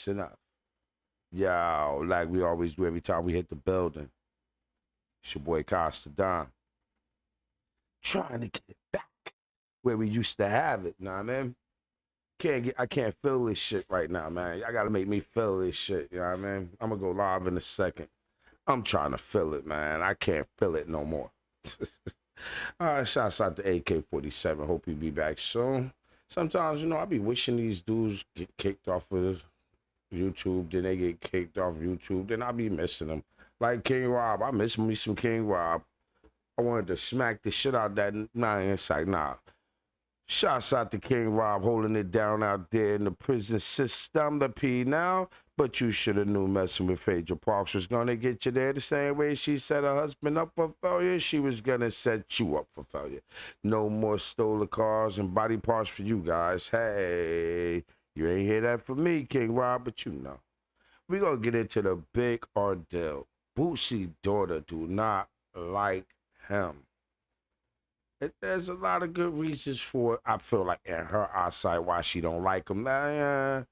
Listen up. Yo, like we always do every time we hit the building. It's your boy Costa Don. Trying to get it back where we used to have it, know what I mean? I can't feel this shit right now, man. Y'all gotta make me feel this shit, you know what I mean? I'm gonna go live in a second. I'm trying to feel it, man. I can't feel it no more. All right, shouts out to AK-47. Hope you be back soon. Sometimes, I be wishing these dudes get kicked off of YouTube, then they get kicked off YouTube, then I be missing them. Like King Rob, I miss me some King Rob. I wanted to smack the shit out that it's like, nah. Shouts out to King Rob holding it down out there in the prison system, the P now. But you should have knew messing with Phaedra Parks was gonna get you there the same way she set her husband up for failure. She was gonna set you up for failure. No more stolen cars and body parts for you guys. Hey, you ain't hear that from me, King Rob, but you know. We gonna get into the big ordeal. Boosie's daughter do not like him. There's a lot of good reasons for it. I feel like in her eyesight why she don't like him. I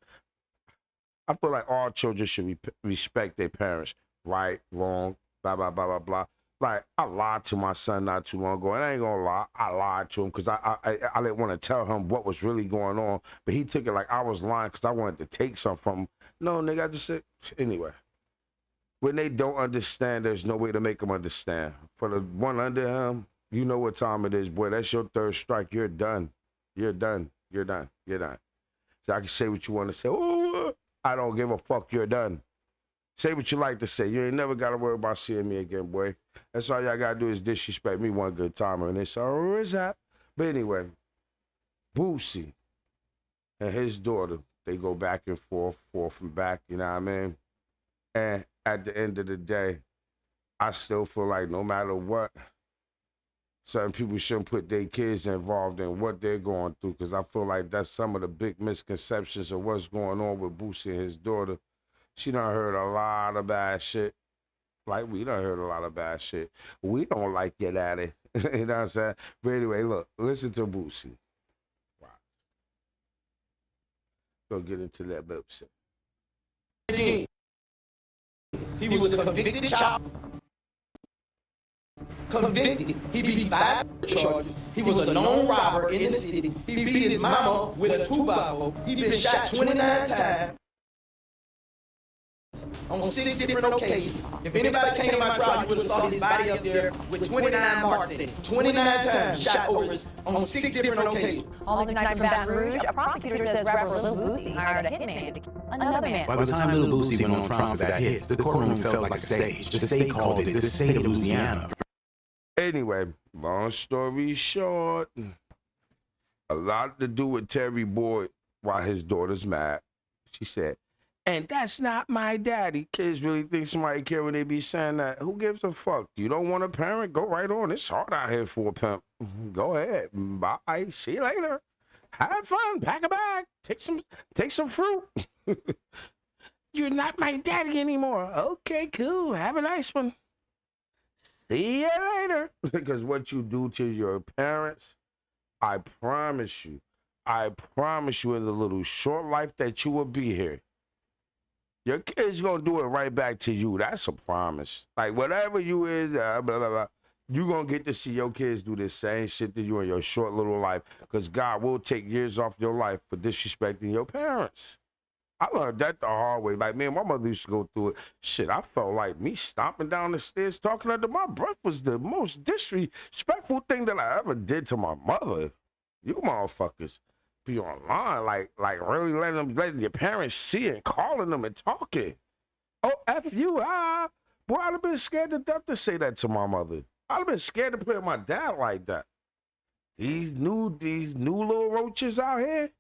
feel like all children should respect their parents. Right, wrong, blah, blah, blah, blah, blah. Like, I lied to my son not too long ago, and I ain't gonna lie, I lied to him because I didn't want to tell him what was really going on, but he took it like I was lying because I wanted to take something from him. No, nigga, I just said, anyway. When they don't understand, there's no way to make them understand. For the one under him, you know what time it is, boy. That's your third strike. You're done. You're done. You're done. You're done. So I can say what you want to say. Oh, I don't give a fuck. You're done. Say what you like to say. You ain't never got to worry about seeing me again, boy. That's all y'all got to do is disrespect me one good time. And it's all is that. But anyway, Boosie and his daughter, they go back and forth and back, you know what I mean? And at the end of the day, I still feel like no matter what, certain people shouldn't put their kids involved in what they're going through, because I feel like that's some of the big misconceptions of what's going on with Boosie and his daughter. She done heard a lot of bad shit. Like we done heard a lot of bad shit. We don't like get at it. You know what I'm saying? But anyway, look, listen to Boosie. Wow. Go get into that Boosie. He was a convicted child. Convicted. He beat 5 charges. He was a known robber in the city. He beat his mama with a 2x4. He been shot 29 times on 6 different occasions. If anybody came to my trial, you would have saw his body up there with 29 marks in it. 29 times shot over on 6 different occasions. All tonight from Baton Rouge, a prosecutor says rapper Lil Boosie hired a hitman to kill another man. By the time Lil Boosie went on trial for that hit, the courtroom felt like a stage. The state called it the state of Louisiana. Anyway, long story short, a lot to do with Terry Boyd while his daughter's mad. She said, and that's not my daddy. Kids really think somebody care when they be saying that. Who gives a fuck? You don't want a parent? Go right on. It's hard out here for a pimp. Go ahead. Bye. See you later. Have fun. Pack a bag. Take some fruit. You're not my daddy anymore. Okay, cool. Have a nice one. See you later. Because what you do to your parents, I promise you in the little short life that you will be here, your kid's gonna do it right back to you. That's a promise. Like whatever you is, blah, blah, blah, you gonna get to see your kids do the same shit to you in your short little life. Because God will take years off your life for disrespecting your parents. I learned that the hard way. Like, man, my mother used to go through it. Shit, I felt like me stomping down the stairs talking under my breath was the most disrespectful thing that I ever did to my mother. You motherfuckers be online, like really letting your parents see and calling them and talking. Oh, F you, boy, I'd have been scared to death to say that to my mother. I'd have been scared to play with my dad like that. These new little roaches out here,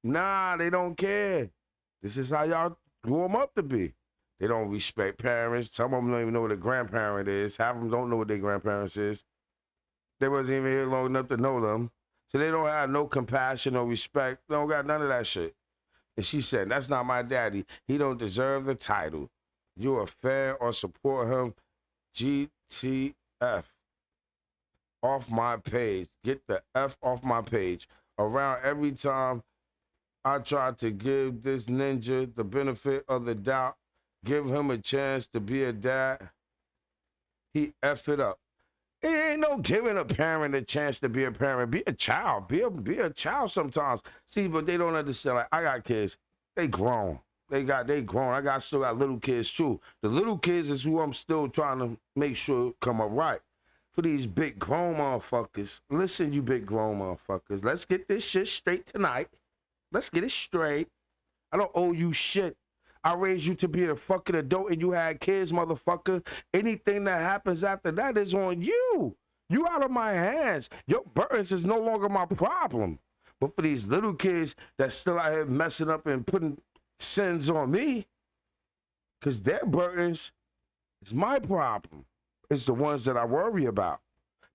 nah, they don't care. This is how y'all grew them up to be. They don't respect parents. Some of them don't even know what a grandparent is. Half of them don't know what their grandparents is. They wasn't even here long enough to know them. So they don't have no compassion or respect. They don't got none of that shit. And she said, that's not my daddy. He don't deserve the title. You a fan or support him. GTF. Off my page. Get the F off my page. Around every time I tried to give this ninja the benefit of the doubt, give him a chance to be a dad. He F it up. It ain't no giving a parent a chance to be a parent. Be a child. Be a child sometimes. See, but they don't understand. Like, I got kids. They grown. They grown. Still got little kids too. The little kids is who I'm still trying to make sure come up right. For these big grown motherfuckers. Listen, you big grown motherfuckers. Let's get this shit straight tonight. Let's get it straight. I don't owe you shit. I raised you to be a fucking adult and you had kids, motherfucker. Anything that happens after that is on you. You out of my hands. Your burdens is no longer my problem. But for these little kids that still out here messing up and putting sins on me, because their burdens is my problem. It's the ones that I worry about.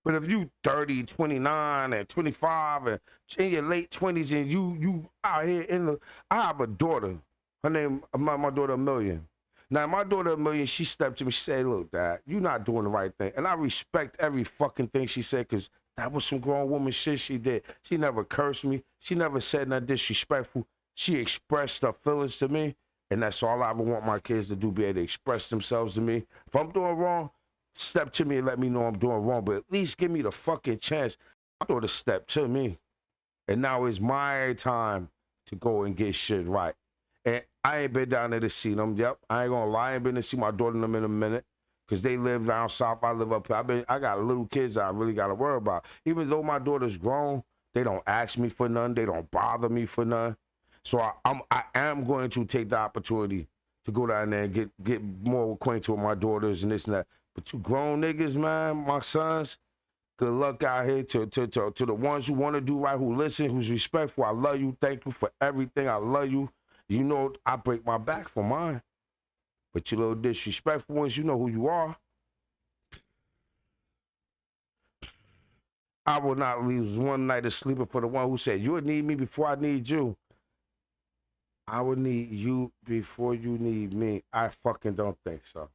But if you 30, 29, and 25, and in your late 20s, and you out here I have a daughter. Her name, my daughter Amelia. Now, my daughter Amelia, she stepped to me, she said, look, Dad, you're not doing the right thing. And I respect every fucking thing she said, because that was some grown woman shit she did. She never cursed me. She never said nothing disrespectful. She expressed her feelings to me, and that's all I ever want my kids to do, be able to express themselves to me. If I'm doing wrong, step to me and let me know I'm doing wrong, but at least give me the fucking chance. My daughter stepped to me, and now it's my time to go and get shit right. And I ain't been down there to see them. Yep, I ain't gonna lie. I ain't been to see my daughter and them in a minute, because they live down south. I live up here. I got little kids that I really got to worry about. Even though my daughter's grown, they don't ask me for none. They don't bother me for none. So I am going to take the opportunity to go down there and get more acquainted with my daughters and this and that. But you grown niggas, man, my sons, good luck out here to the ones who want to do right, who listen, who's respectful. I love you. Thank you for everything. I love you. You know I break my back for mine. But you little disrespectful ones, you know who you are. I will not leave one night of sleeping for the one who said, you would need me before I need you. I would need you before you need me. I fucking don't think so.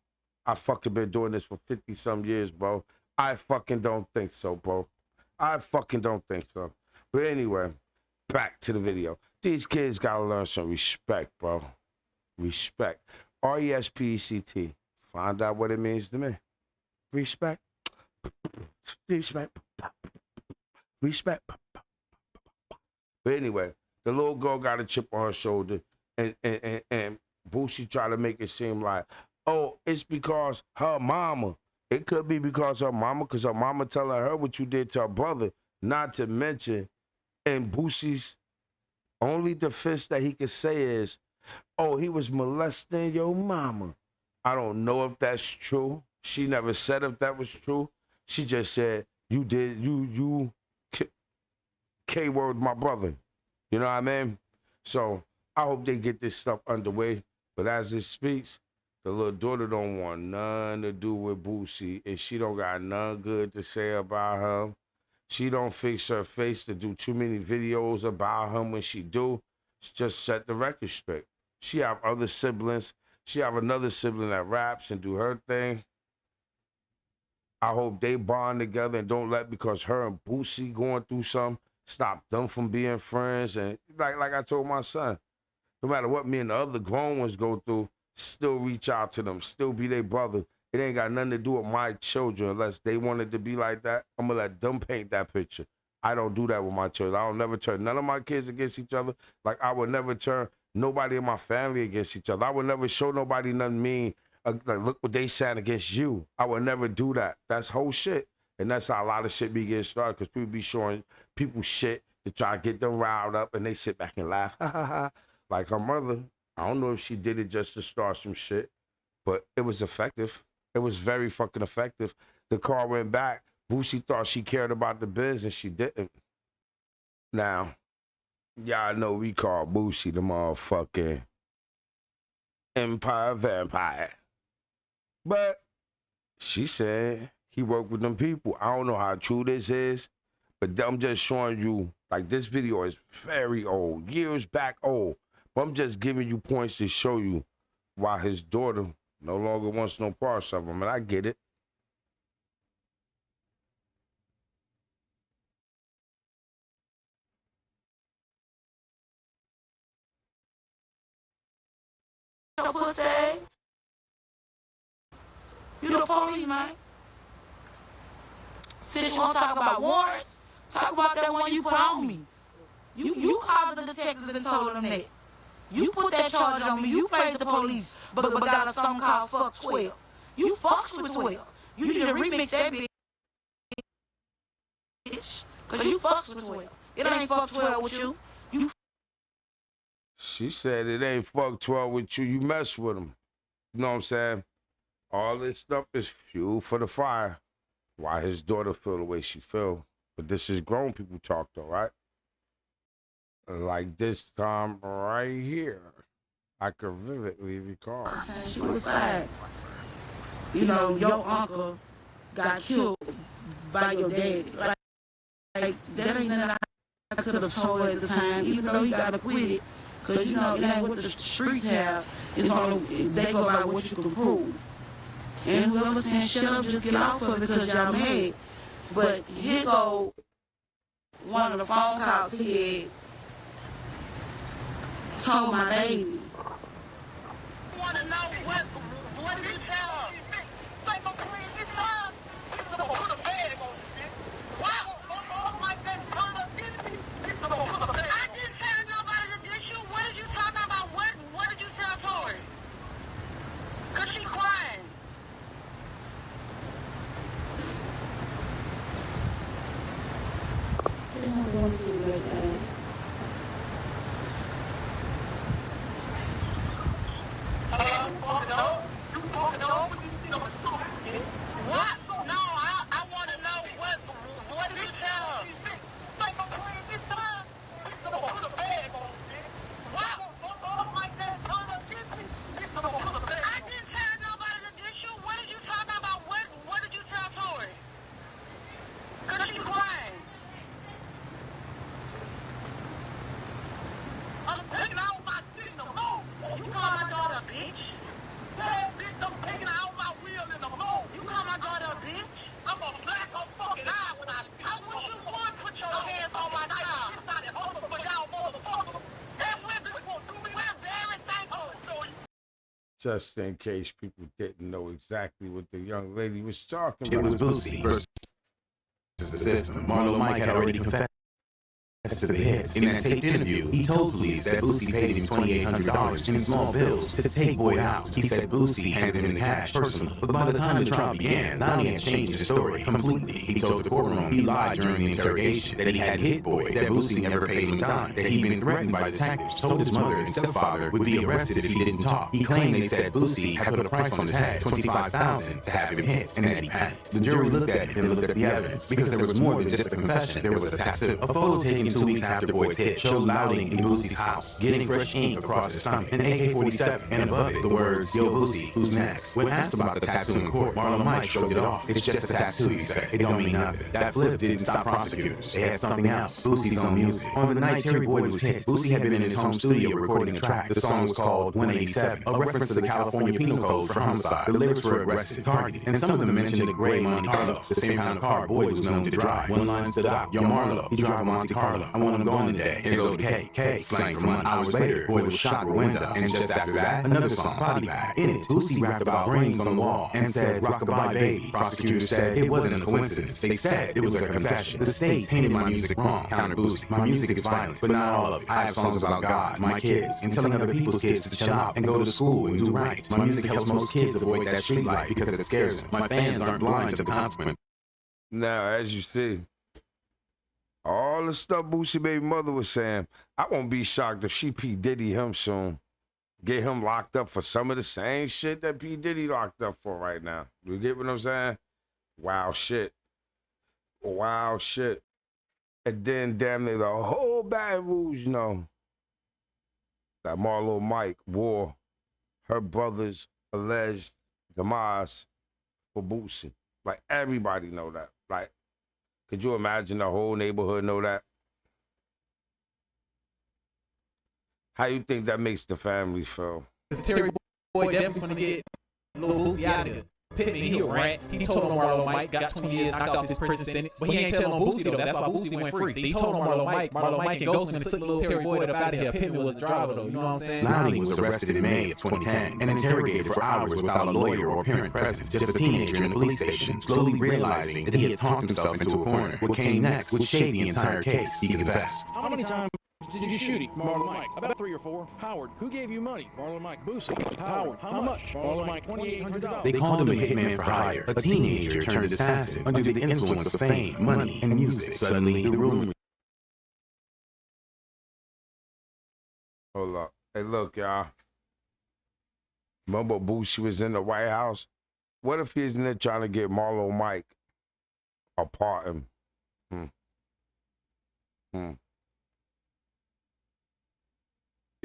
I fucking been doing this for 50-some years, bro. I fucking don't think so, bro. I fucking don't think so. But anyway, back to the video. These kids gotta learn some respect, bro. Respect. RESPECT. Find out what it means to me. Respect. Respect. Respect. But anyway, the little girl got a chip on her shoulder, and Boosie tried to make it seem like, oh, it's because her mama. It could be because her mama telling her what you did to her brother. Not to mention, and Boosie's only defense that he could say is, oh, he was molesting your mama. I don't know if that's true. She never said if that was true. She just said, you K-word my brother. You know what I mean? So I hope they get this stuff underway. But as it speaks, the little daughter don't want nothing to do with Boosie, and she don't got nothing good to say about him. She don't fix her face to do too many videos about him. When she do, just set the record straight. She have other siblings. She have another sibling that raps and do her thing. I hope they bond together and don't let, because her and Boosie going through something, stop them from being friends. And like I told my son, no matter what me and the other grown ones go through, still reach out to them, still be their brother. It ain't got nothing to do with my children. Unless they wanted to be like that, I'm gonna let them paint that picture. I don't do that with my children. I don't never turn none of my kids against each other. Like I would never turn nobody in my family against each other. I would never show nobody nothing mean. Like, look what they said against you. I would never do that. That's whole shit. And that's how a lot of shit be getting started, because people be showing people shit to try to get them riled up, and they sit back and laugh. Ha ha ha. Like her mother, I don't know if she did it just to start some shit, but it was effective. It was very fucking effective. The car went back. Boosie thought she cared about the business. She didn't. Now, y'all know we call Boosie the motherfucking Empire Vampire. But she said he worked with them people. I don't know how true this is, but I'm just showing you, like, this video is very old, years back old. But I'm just giving you points to show you why his daughter no longer wants no parts of him. And I get it. ass. You the police, man. Since you wanna talk about warrants, talk about that one you put on me. You called the detectives and told them that. You put that charge on me. You played the police, but got a song called Fuck 12. You fucks with 12. You need to remix that bitch. Cause you fucks with 12. It ain't Fuck 12 with you. She said it ain't fuck 12 with you. You mess with them. You know what I'm saying? All this stuff is fuel for the fire. Why his daughter feel the way she feel. But this is grown people talk though, right? Like this time right here. I could vividly recall. She was 5. You know, your uncle got killed by your daddy. Like that ain't nothing I could have told her at the time, even though he got acquitted. Because, you know, it ain't what the streets have. It's only, they go by what you can prove. And whoever saying shut up, just get off of it because y'all mad. But here go one of the phone calls he had told my baby. I want to know what did you tell her? Like, please, this time, you're going to put a bag on this shit. Why? Like that, I didn't tell nobody to dish you. What did you talk about? What did you tell Tori? Because she crying. I don't want to see that ass. What? No, I want to know what did you tell her? Like, please, this time, you're going to put a bag on this. Why? Like that, I didn't tell nobody to dish you. What did you talk about? What did you tell Tori? Because she's crying. I'm taking out my shit in the moon. You call my daughter a bitch? That bitch, I'm taking out my wheel in the moon. You call my daughter a bitch? I'm gonna black her fucking eye when I wish you would put your hands on my child. It's not an over for y'all motherfuckers. That women will do me. We're very thankful. Just in case people didn't know exactly what the young lady was talking It about. was Boosie versus the system. Marlo Mike had already confessed to the hits. In that taped interview, he told police that Boosie paid him $2,800 in small bills to take Boy out. He said Boosie handed him the cash personally. But by the time the trial began, Lonnie had changed his story completely. He told the courtroom he lied during the interrogation, that he had hit Boy, that Boosie never paid him a dime, that he'd been threatened by detectives, told his mother and stepfather would be arrested if he didn't talk. He claimed they said Boosie had put a price on his head, $25,000, to have him hit, and that he panicked. The jury looked at him and looked at the evidence, because there was more than just a confession. There was a tattoo. A photo taken 2 weeks after Boy's hit showed Louding in Boosie's house, getting fresh ink across his stomach, an AK-47, and above it, the words, "Yo Boosie, who's next?" When asked about the tattoo in court, Marlo Mike shrugged it off. It's just a tattoo, he said. It don't mean nothing. That flip didn't stop prosecutors. They had something else, Boosie's own music. On the night Terry Boyd was hit, Boosie had been in his home studio recording a track. The song was called 187, a reference to the California Penal Code for homicide. The lyrics were aggressive, targeted, and some of them mentioned a gray Monte Carlo, the same kind of car Boyd was known to drive. One line stood out, "Yo Marlo, you drive a Monte Carlo. I want him going today." And go to K, slang for months. Hours later, Boyd was shot with a window. And just after that, another song, Body Bag. In it, Boosie rapped about brains on the wall and said, "Rockabye baby." Prosecutors said it wasn't a coincidence. They said it was a confession. The state tainted my music wrong, countered Boosie. My music is violent, but not all of it. I have songs about God, my kids, and telling other people's kids to chill out and go to school and do right. My music helps most kids avoid that street life because it scares them. My fans aren't blind to the consequences. Now, as you see, all the stuff Boosie baby mother was saying, I won't be shocked if she P. Diddy him soon. Get him locked up for some of the same shit that P. Diddy locked up for right now. You get what I'm saying? Wow shit. Wow shit. And then damn near the whole Baton Rouge, you know, that Marlo Mike wore her brother's alleged demise for Boosie. Like, everybody know that. Like, could you imagine the whole neighborhood know that? How you think that makes the family feel? Because Terry Boyd definitely going to get Lil Boosie out of there. Pittman, he a rat. He told on Marlo Mike, got 20 years, knocked off his prison sentence. But he ain't telling on Boosie though. That's why Boosie went free. He told on Marlo Mike and Ghostman took little Terry Boyd up out of here. Pittman was the driver though. You know what I'm saying? Lowney was arrested in May of 2010 and interrogated for hours without a lawyer or parent present, just a teenager in the police station, slowly realizing that he had talked himself into a corner. What came next would shape the entire case, he confessed. How many times did you shoot him? Marlon Mike. About 3 or 4. Howard. Who gave you money? Marlon Mike. Boosie. Howard. How much? Marlon Mike. $2,800. They called him a hitman for hire, a teenager turned assassin under the influence of fame, money, and music. Suddenly, the rumor. Hold up. Hey, look, y'all. Remember Boosie was in the White House? What if he's in there trying to get Marlo Mike a pardon?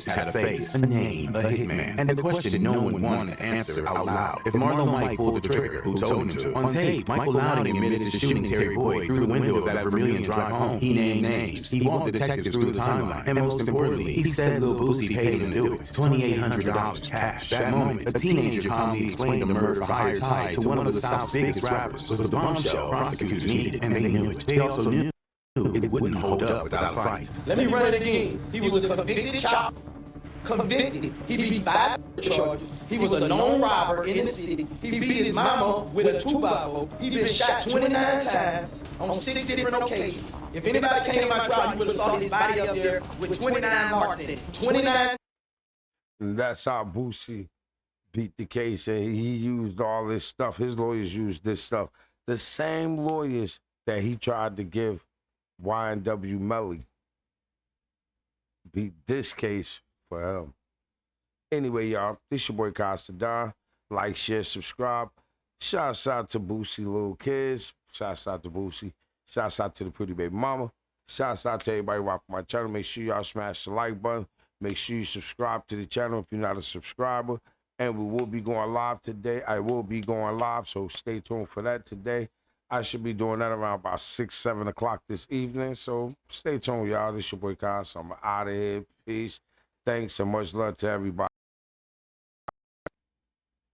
Had a face, a name, a hitman, and the question no one wanted to answer out loud. If Marlo Mike pulled the trigger, who told him to? On tape, Michael Lowney admitted to shooting Terry Boyd through the window of that Vermilion drive home. He named names. He walked detectives through the timeline. And most importantly, he said Lil Boosie paid him to do it. $2,800 cash. That moment, a teenager calmly explained the murder for hire tied to one of the South's biggest rappers. Was the bombshell prosecutors needed, and they knew it. They also knew it wouldn't hold up without a fight. Let me run it again. He was a convicted chop. Convicted. He beat 5 charges. He was a known robber in the city. He beat his mama with a 2x4. He been shot 29 times on 6 different occasions. If anybody came to my trial, you would have saw his body up there with 29 marks in it. 29. And that's how Boosie beat the case. And he used all this stuff. His lawyers used this stuff. The same lawyers that he tried to give Y&W Melly beat this case for him. Anyway, y'all, this your boy Costa Don. Like, share, subscribe. Shouts out to Boosie little kids. Shouts out to Boosie. Shouts out to the pretty baby mama. Shouts out to everybody watching my channel. Make sure y'all smash the like button. Make sure you subscribe to the channel if you're not a subscriber. And we will be going live today. I will be going live, so stay tuned for that today. I should be doing that around about 6, 7 o'clock this evening. So stay tuned, y'all. This your boy Costa. I'm out of here. Peace. Thanks and much love to everybody.